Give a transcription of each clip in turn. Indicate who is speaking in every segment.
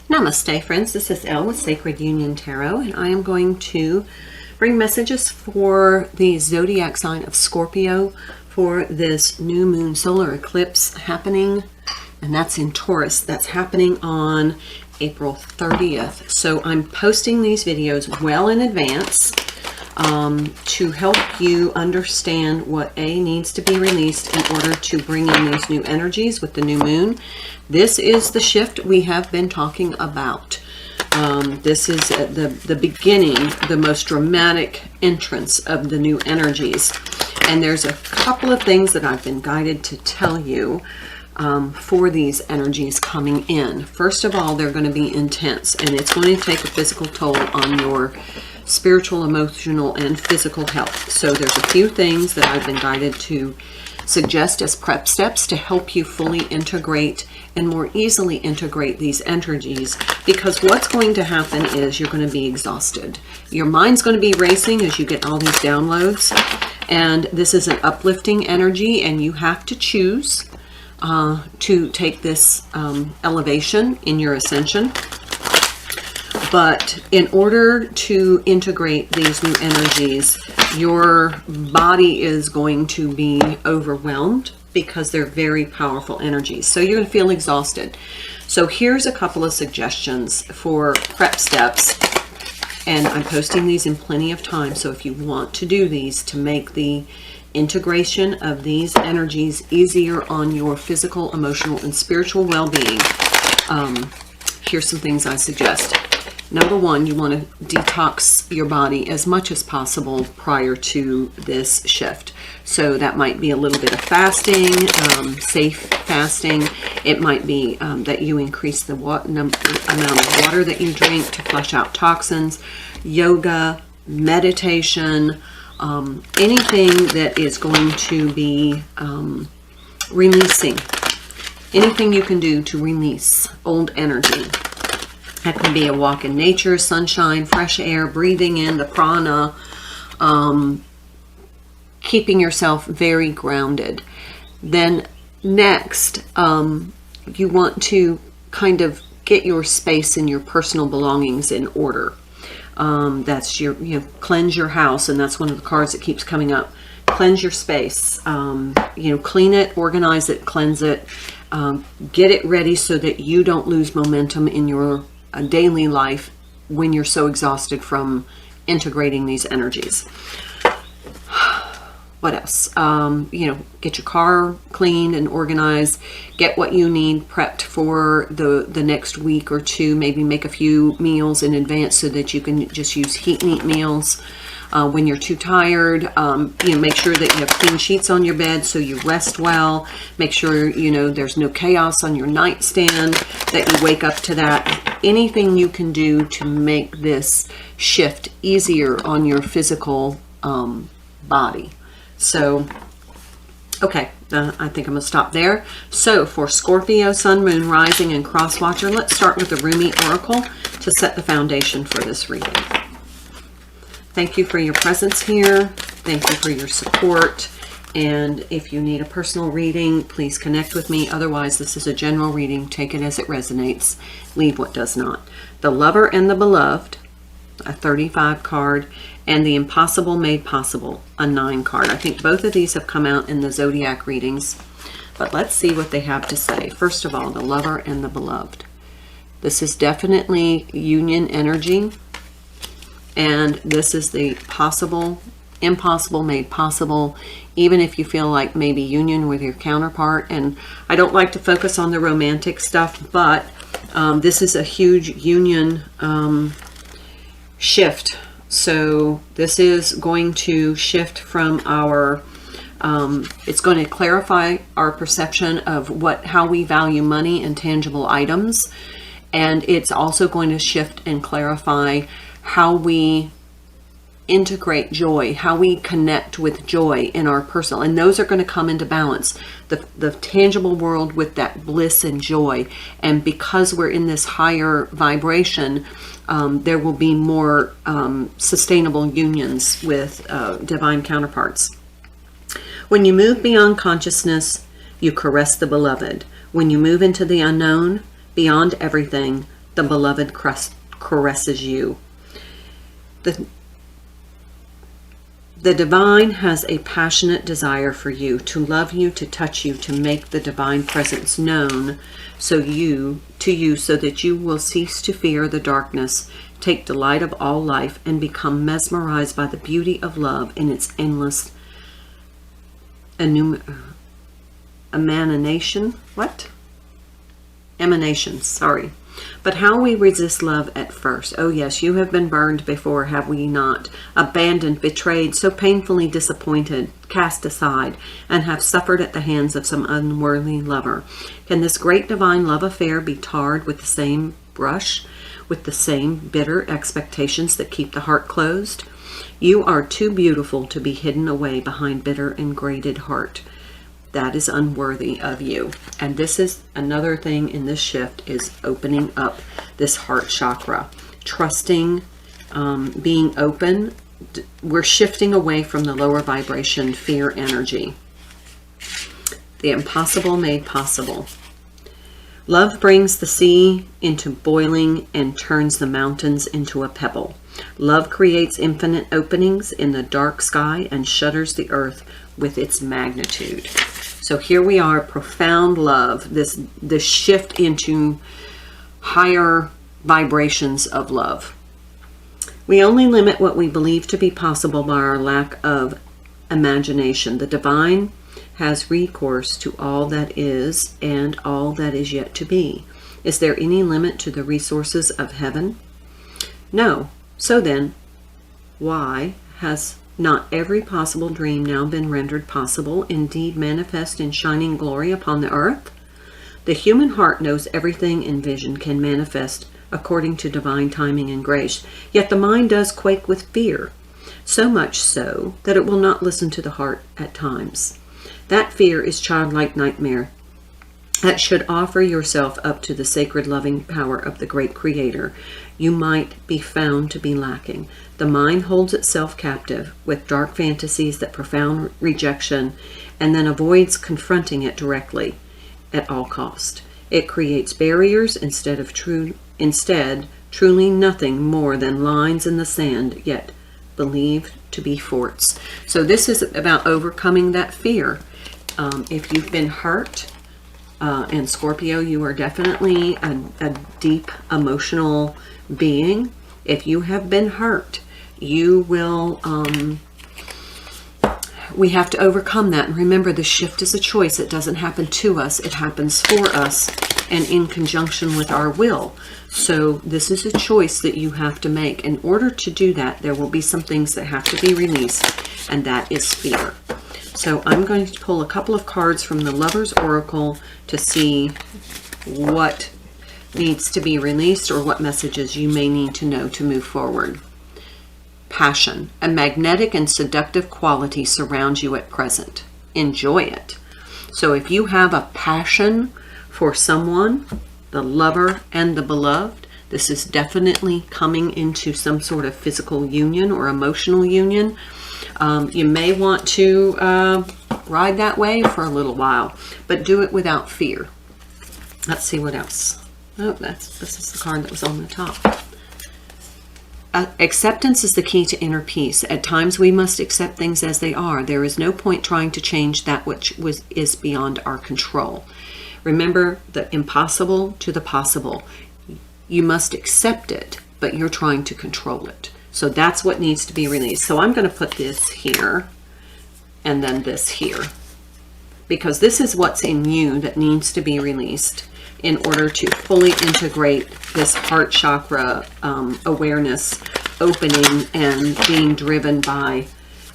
Speaker 1: Namaste, friends. This is Elle with Sacred Union Tarot, and I am going to bring messages for the zodiac sign of Scorpio for this new moon solar eclipse happening, and that's in Taurus. That's happening on April 30th. So I'm posting these videos well in advance to help you understand what needs to be released in order to bring in these new energies with the new moon. This is the shift we have been talking about. This is at the beginning, the most dramatic entrance of the new energies. And there's a couple of things that I've been guided to tell you for these energies coming in. First of all, they're going to be intense, and it's going to take a physical toll on your spiritual, emotional, and physical health. So there's a few things that I've been guided to suggest as prep steps to help you fully integrate and more easily integrate these energies, because what's going to happen is you're going to be exhausted. Your mind's going to be racing as you get all these downloads, and this is an uplifting energy, and you have to choose to take this elevation in your ascension. But in order to integrate these new energies, your body is going to be overwhelmed because they're very powerful energies. So you're going to feel exhausted. So here's a couple of suggestions for prep steps. And I'm posting these in plenty of time. So if you want to do these to make the integration of these energies easier on your physical, emotional, and spiritual well-being, here's some things I suggest. Number one, you want to detox your body as much as possible prior to this shift. So that might be a little bit of fasting, safe fasting. It might be that you increase the amount of water that you drink to flush out toxins, yoga, meditation, anything that is going to be releasing. Anything you can do to release old energy. That can be a walk in nature, sunshine, fresh air, breathing in the prana, keeping yourself very grounded. Then next, you want to kind of get your space and your personal belongings in order. That's your, cleanse your house, and that's one of the cards that keeps coming up. Cleanse your space, clean it, organize it, cleanse it, get it ready so that you don't lose momentum in your daily life when you're so exhausted from integrating these energies. What else? Get your car cleaned and organized. Get what you need prepped for the next week or two. Maybe make a few meals in advance so that you can just use heat and eat meals when you're too tired. Make sure that you have clean sheets on your bed so you rest well. Make sure there's no chaos on your nightstand, that you wake up to that. Anything you can do to make this shift easier on your physical body. So, okay, I think I'm going to stop there. So for Scorpio, Sun, Moon, Rising, and Cross Watcher, let's start with the Rumi Oracle to set the foundation for this reading. Thank you for your presence here. Thank you for your support. And if you need a personal reading, please connect with me. Otherwise, this is a general reading. Take it as it resonates. Leave what does not. The Lover and the Beloved, a 35 card, and the Impossible Made Possible, a 9 card. I think both of these have come out in the zodiac readings, but let's see what they have to say. First of all, the Lover and the Beloved. This is definitely union energy, and this is the impossible made possible, even if you feel like maybe union with your counterpart. And I don't like to focus on the romantic stuff, but this is a huge union shift. So this is going to shift from our, it's going to clarify our perception of how we value money and tangible items. And it's also going to shift and clarify how we integrate joy, how we connect with joy in our personal, and those are going to come into balance, the tangible world with that bliss and joy. And because we're in this higher vibration, there will be more sustainable unions with divine counterparts. When you move beyond consciousness, you caress the beloved. When you move into the unknown, beyond everything, the beloved caresses you. The divine has a passionate desire for you, to love you, to touch you, to make the divine presence known so that you will cease to fear the darkness, take delight of all life, and become mesmerized by the beauty of love in its endless emanations, sorry. But how we resist love at first. Oh yes, you have been burned before, have we not? Abandoned, betrayed, so painfully disappointed, cast aside, and have suffered at the hands of some unworthy lover. Can this great divine love affair be tarred with the same brush, with the same bitter expectations that keep the heart closed? You are too beautiful to be hidden away behind bitter and grated heart. That is unworthy of you. And this is another thing in this shift, is opening up this heart chakra, trusting, being open. We're shifting away from the lower vibration fear energy. The impossible made possible. Love brings the sea into boiling and turns the mountains into a pebble. Love creates infinite openings in the dark sky and shudders the earth with its magnitude. So here we are, profound love, this shift into higher vibrations of love. We only limit what we believe to be possible by our lack of imagination. The divine has recourse to all that is and all that is yet to be. Is there any limit to the resources of heaven? No. So then, why has not every possible dream now been rendered possible, indeed manifest in shining glory upon the earth? The human heart knows everything in vision can manifest according to divine timing and grace, yet the mind does quake with fear, so much so that it will not listen to the heart at times. That fear is childlike nightmare that should offer yourself up to the sacred loving power of the great Creator. You might be found to be lacking. The mind holds itself captive with dark fantasies that profound rejection, and then avoids confronting it directly at all cost. It creates barriers instead truly nothing more than lines in the sand, yet believed to be forts. So this is about overcoming that fear. If you've been hurt, and Scorpio, you are definitely a deep emotional being. If you have been hurt, you will, we have to overcome that. And remember, the shift is a choice. It doesn't happen to us. It happens for us and in conjunction with our will. So this is a choice that you have to make. In order to do that, there will be some things that have to be released, and that is fear. So I'm going to pull a couple of cards from the Lover's Oracle to see what needs to be released or what messages you may need to know to move forward. Passion. A magnetic and seductive quality surrounds you at present. Enjoy it. So if you have a passion for someone, the lover and the beloved, this is definitely coming into some sort of physical union or emotional union. You may want to ride that wave for a little while, but do it without fear. Let's see what else. Oh, this is the card that was on the top. Acceptance is the key to inner peace. At times we must accept things as they are. There is no point trying to change that which is beyond our control. Remember the impossible to the possible. You must accept it, but you're trying to control it. So that's what needs to be released. So I'm going to put this here and then this here, because this is what's in you that needs to be released in order to fully integrate this heart chakra awareness opening and being driven by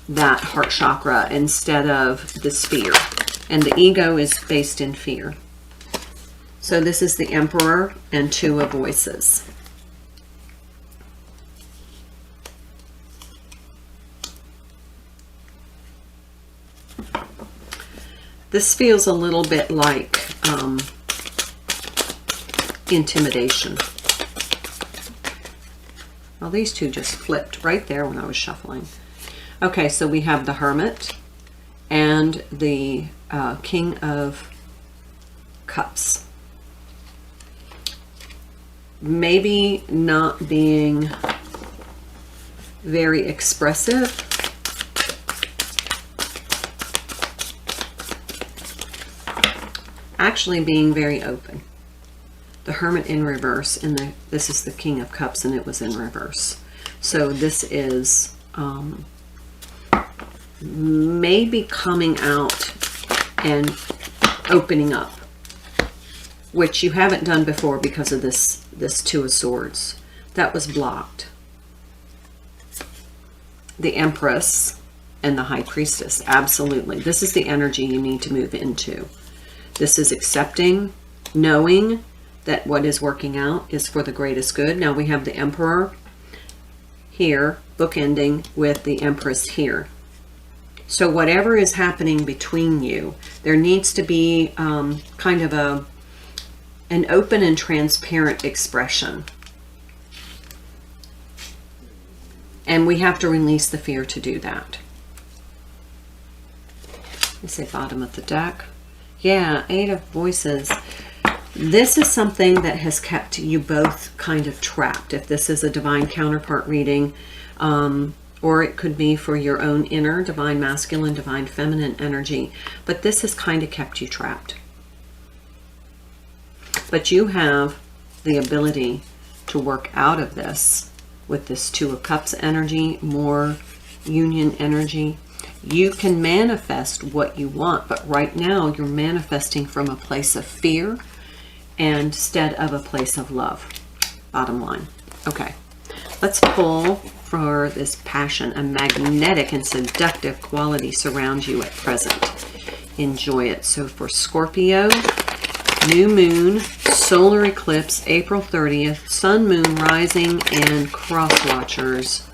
Speaker 1: that heart chakra instead of this fear. And the ego is based in fear. So this is the Emperor and Two of Voices. This feels a little bit like intimidation. Well, these two just flipped right there when I was shuffling. Okay, so we have the Hermit and the King of Cups. maybe not being very expressive. Actually being very open. The Hermit in reverse, and this is the King of Cups, and it was in reverse. So this is maybe coming out and opening up, which you haven't done before because of this Two of Swords. That was blocked. The Empress and the High Priestess, absolutely. This is the energy you need to move into. This is accepting, knowing that what is working out is for the greatest good. Now we have the Emperor here, bookending with the Empress here. So whatever is happening between you, there needs to be kind of an open and transparent expression. And we have to release the fear to do that. Let's say bottom of the deck. Yeah, Eight of Voices. This is something that has kept you both kind of trapped. If this is a divine counterpart reading, or it could be for your own inner divine masculine, divine feminine energy. But this has kind of kept you trapped. But you have the ability to work out of this with this Two of Cups energy, more union energy. You can manifest what you want, but right now you're manifesting from a place of fear instead of a place of love. Bottom line. Okay, let's pull for this passion. A magnetic and seductive quality surrounds you at present. Enjoy it. So for Scorpio, new moon, solar eclipse, April 30th, sun, moon, rising, and cross watchers.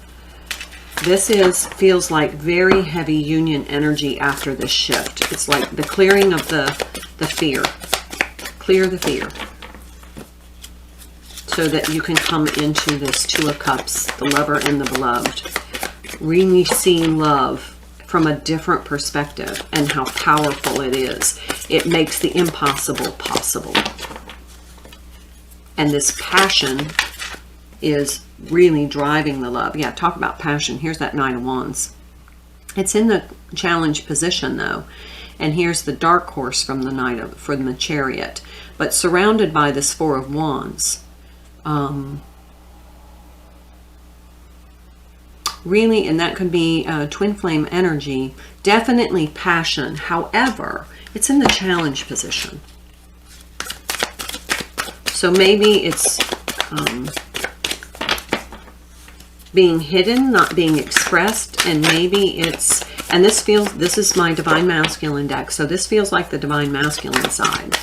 Speaker 1: This feels like very heavy union energy after this shift. It's like the clearing of the fear. Clear the fear. So that you can come into this Two of Cups, the lover and the beloved. Really see love from a different perspective and how powerful it is. It makes the impossible possible. And this passion is really driving the love. Yeah, talk about passion. Here's that Nine of Wands. It's in the challenge position though. And here's the dark horse from the Chariot. But surrounded by this Four of Wands. Really, and that could be twin flame energy. Definitely passion. However, it's in the challenge position. So maybe it's being hidden, not being expressed, and maybe it's, and this is my divine masculine deck, so this feels like the divine masculine side.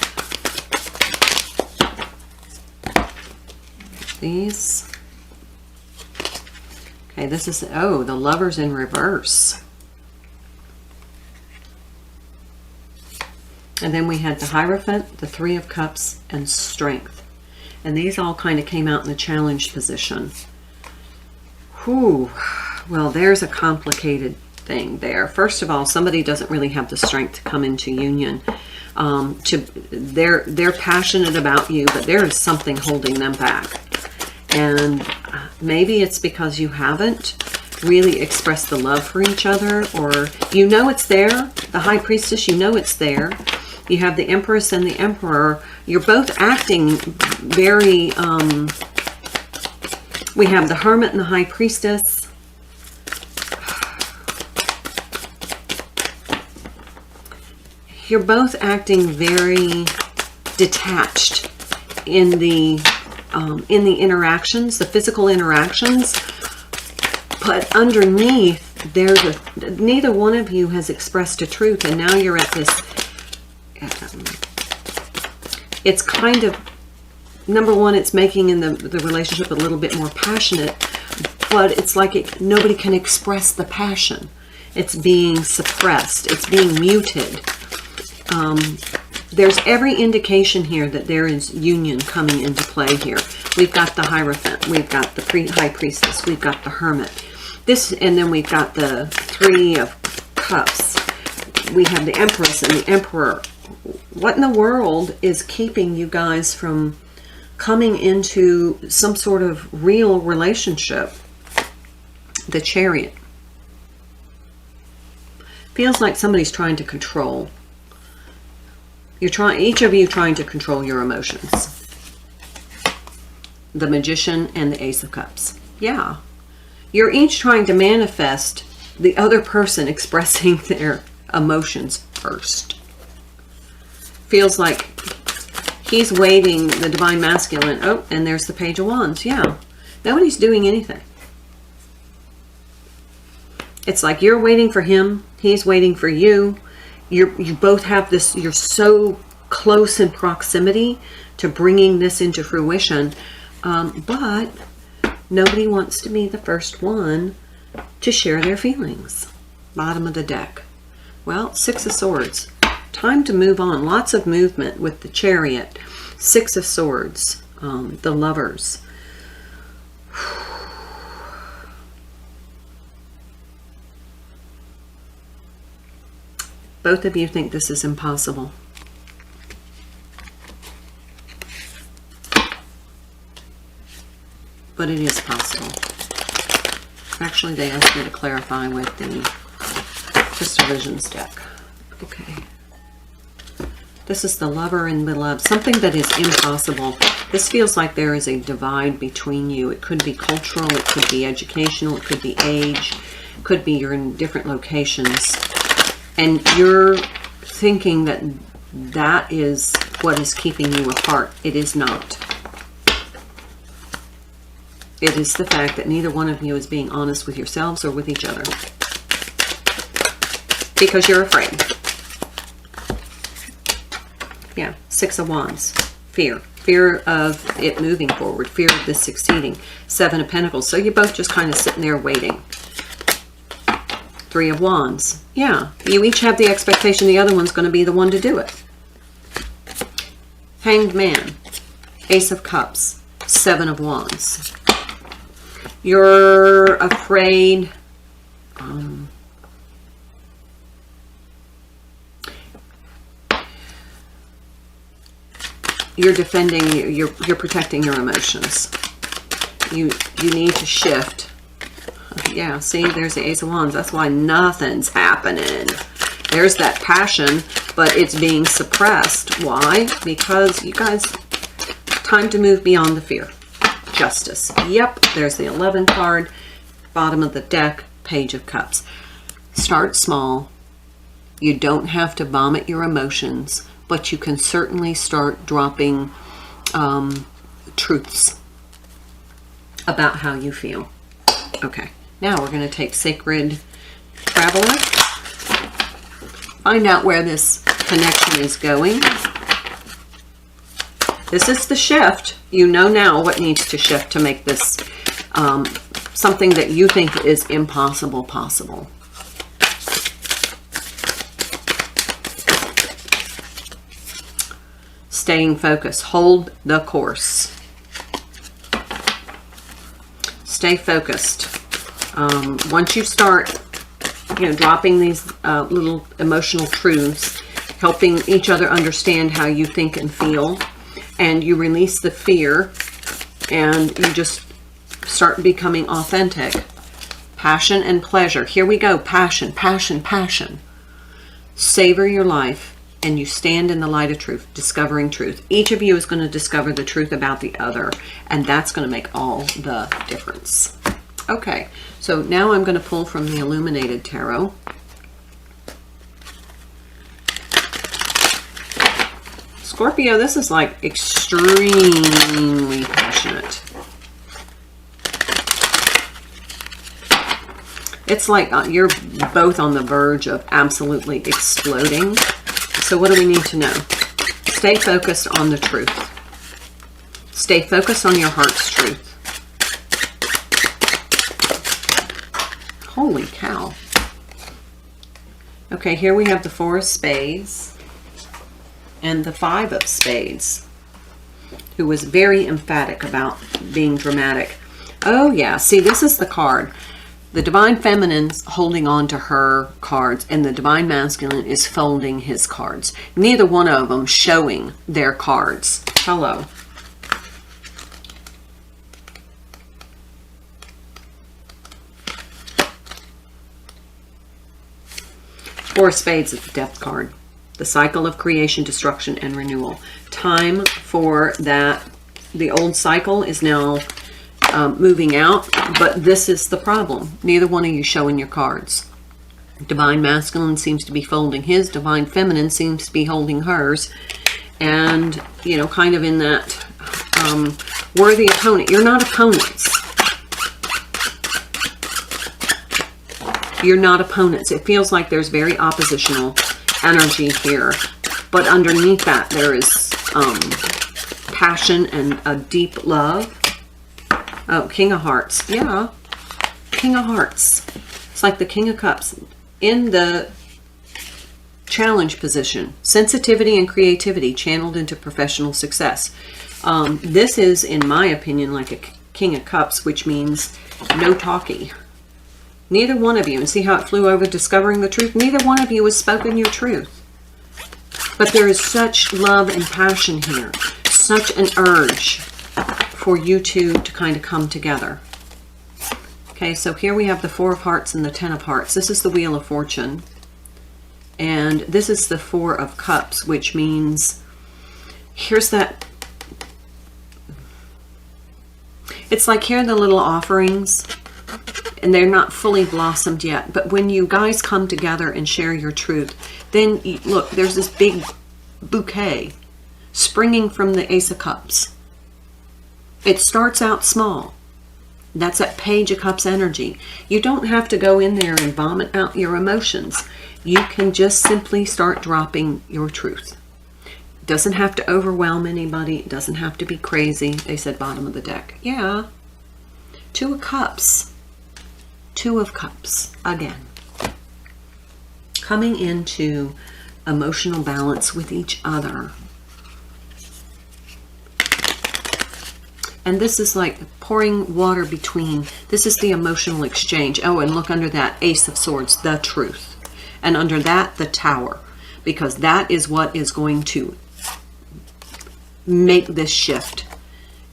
Speaker 1: These. Okay, this is, oh, the Lover's in reverse. And then we had the Hierophant, the Three of Cups, and Strength. And these all kind of came out in the challenge position. Whew. Well, there's a complicated thing there. First of all, somebody doesn't really have the strength to come into union. They're passionate about you, but there is something holding them back. And maybe it's because you haven't really expressed the love for each other, or you know it's there. The High Priestess, you know it's there. You have the Empress and the Emperor. You're both acting very, we have the Hermit and the High Priestess. You're both acting very detached in the interactions, the physical interactions. But underneath, neither one of you has expressed a truth, and now you're at this. It's kind of, number one, it's making the relationship a little bit more passionate, but it's like nobody can express the passion. It's being suppressed. It's being muted. There's every indication here that there is union coming into play here. We've got the Hierophant. We've got the High Priestess. We've got the Hermit. And then we've got the Three of Cups. We have the Empress and the Emperor. What in the world is keeping you guys from coming into some sort of real relationship. The Chariot. Feels like somebody's trying to control. Each of you trying to control your emotions. The Magician and the Ace of Cups. Yeah. You're each trying to manifest the other person expressing their emotions first. Feels like he's waiting, the Divine Masculine. Oh, and there's the Page of Wands. Yeah. Nobody's doing anything. It's like you're waiting for him. He's waiting for you. You both have this, you're so close in proximity to bringing this into fruition. But nobody wants to be the first one to share their feelings. Bottom of the deck. Well, Six of Swords. Time to move on. Lots of movement with the Chariot. Six of Swords. The Lovers. Both of you think this is impossible. But it is possible. Actually, they asked me to clarify with the Crystal Visions deck. Okay. This is the Lover and Beloved. Something that is impossible. This feels like there is a divide between you. It could be cultural. It could be educational. It could be age. It could be you're in different locations. And you're thinking that that is what is keeping you apart. It is not. It is the fact that neither one of you is being honest with yourselves or with each other. Because you're afraid. Yeah, Six of Wands. Fear. Fear of it moving forward. Fear of this succeeding. Seven of Pentacles. So you're both just kind of sitting there waiting. Three of Wands. Yeah, you each have the expectation the other one's going to be the one to do it. Hanged Man. Ace of Cups. Seven of Wands. You're afraid. You're defending, you're protecting your emotions. You need to shift. Yeah, see, there's the Ace of Wands. That's why nothing's happening. There's that passion, but it's being suppressed. Why? Because you guys, time to move beyond the fear. Justice. Yep, there's the 11 card. Bottom of the deck, Page of Cups. Start small. You don't have to vomit your emotions, but you can certainly start dropping truths about how you feel. Okay, now we're going to take Sacred Traveler. Find out where this connection is going. This is the shift. You know now what needs to shift to make this something that you think is impossible possible. Staying focused. Hold the course. Stay focused. Once you start, dropping these little emotional truths, helping each other understand how you think and feel, and you release the fear, and you just start becoming authentic. Passion and pleasure. Here we go. Passion, passion, passion. Savor your life. And you stand in the light of truth, discovering truth. Each of you is going to discover the truth about the other, and that's going to make all the difference. Okay, so now I'm going to pull from the Illuminated Tarot. Scorpio, this is like extremely passionate. It's like you're both on the verge of absolutely exploding. So what do we need to know? Stay focused on the truth. Stay focused on your heart's truth. Holy cow. Okay, here we have the Four of Spades and the Five of Spades, who was very emphatic about being dramatic. Oh yeah, see, this is the card. The Divine Feminine's holding on to her cards, and the Divine Masculine is folding his cards. Neither one of them showing their cards. Hello. Four of Spades is the Death card. The cycle of creation, destruction, and renewal. Time for that. The old cycle is now moving out, but this is the problem. Neither one of you showing your cards. Divine Masculine seems to be folding his. Divine Feminine seems to be holding hers. And, you know, kind of in that worthy opponent. You're not opponents. You're not opponents. It feels like there's very oppositional energy here. But underneath that, there is passion and a deep love. Oh, King of Hearts. Yeah. King of Hearts. It's like the King of Cups. In the challenge position. Sensitivity and creativity channeled into professional success. This is, in my opinion, like a King of Cups, which means no talkie. Neither one of you, and see how it flew over discovering the truth? Neither one of you has spoken your truth. But there is such love and passion here. Such an urge for you two to kind of come together. Okay, so here we have the Four of Hearts and the Ten of Hearts. This is the Wheel of Fortune. And this is the Four of Cups, which means, here's that. It's like here are the little offerings, and they're not fully blossomed yet. But when you guys come together and share your truth, then you, look, there's this big bouquet springing from the Ace of Cups. It starts out small. That's that Page of Cups energy. You don't have to go in there and vomit out your emotions. You can just simply start dropping your truth. It doesn't have to overwhelm anybody. It doesn't have to be crazy. They said bottom of the deck. Yeah. Two of Cups. Two of Cups again. Coming into emotional balance with each other. And this is like pouring water between. This is the emotional exchange. Oh, and look under that Ace of Swords, the truth. And under that, the Tower. Because that is what is going to make this shift.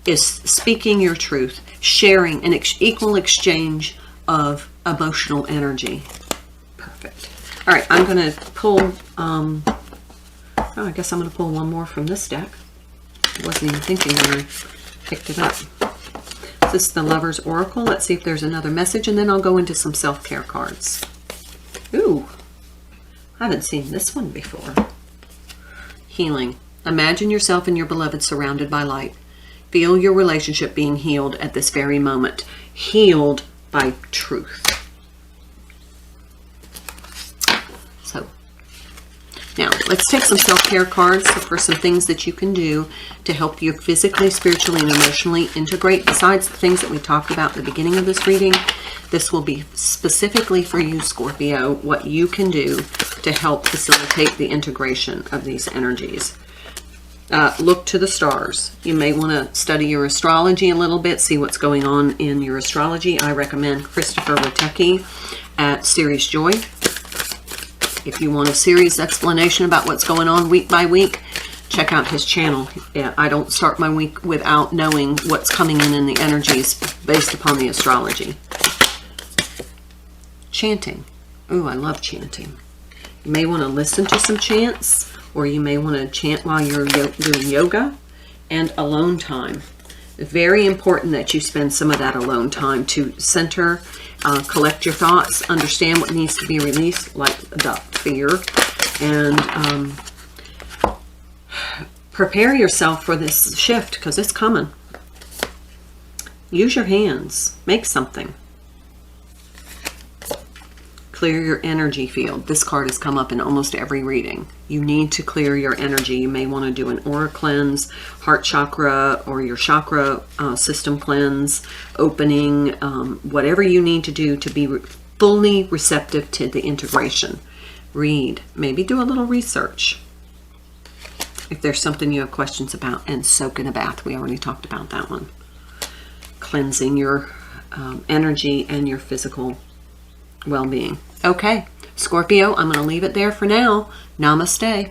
Speaker 1: Is speaking your truth. Sharing an equal exchange of emotional energy. Perfect. All right, I'm going to pull, I guess I'm going to pull one more from this deck. I wasn't even thinking when I picked it up. This is the Lover's Oracle. Let's see if there's another message, and then I'll go into some self-care cards. Ooh, I haven't seen this one before. Healing. Imagine yourself and your beloved surrounded by light. Feel your relationship being healed at this very moment. Healed by truth. So, now let's take some self-care cards for some things that you can do to help you physically, spiritually, and emotionally integrate. Besides the things that we talked about at the beginning of this reading, this will be specifically for you, Scorpio, what you can do to help facilitate the integration of these energies. Look to the stars. You may want to study your astrology a little bit, see what's going on in your astrology. I recommend Christopher Witecki at Series Joy. If you want a serious explanation about what's going on week by week, check out his channel. Yeah, I don't start my week without knowing what's coming in the energies based upon the astrology. Chanting. Ooh, I love chanting. You may want to listen to some chants, or you may want to chant while you're doing yoga. And alone time. Very important that you spend some of that alone time to center, collect your thoughts, understand what needs to be released, like the fear, and prepare yourself for this shift, because it's coming. Use your hands. Make something. Clear your energy field. This card has come up in almost every reading. You need to clear your energy. You may want to do an aura cleanse, heart chakra, or your chakra system cleanse, opening, whatever you need to do to be fully receptive to the integration. Read. Maybe do a little research if there's something you have questions about. And soak in a bath. We already talked about that one. Cleansing your energy and your physical well-being. Okay, Scorpio, I'm going to leave it there for now. Namaste.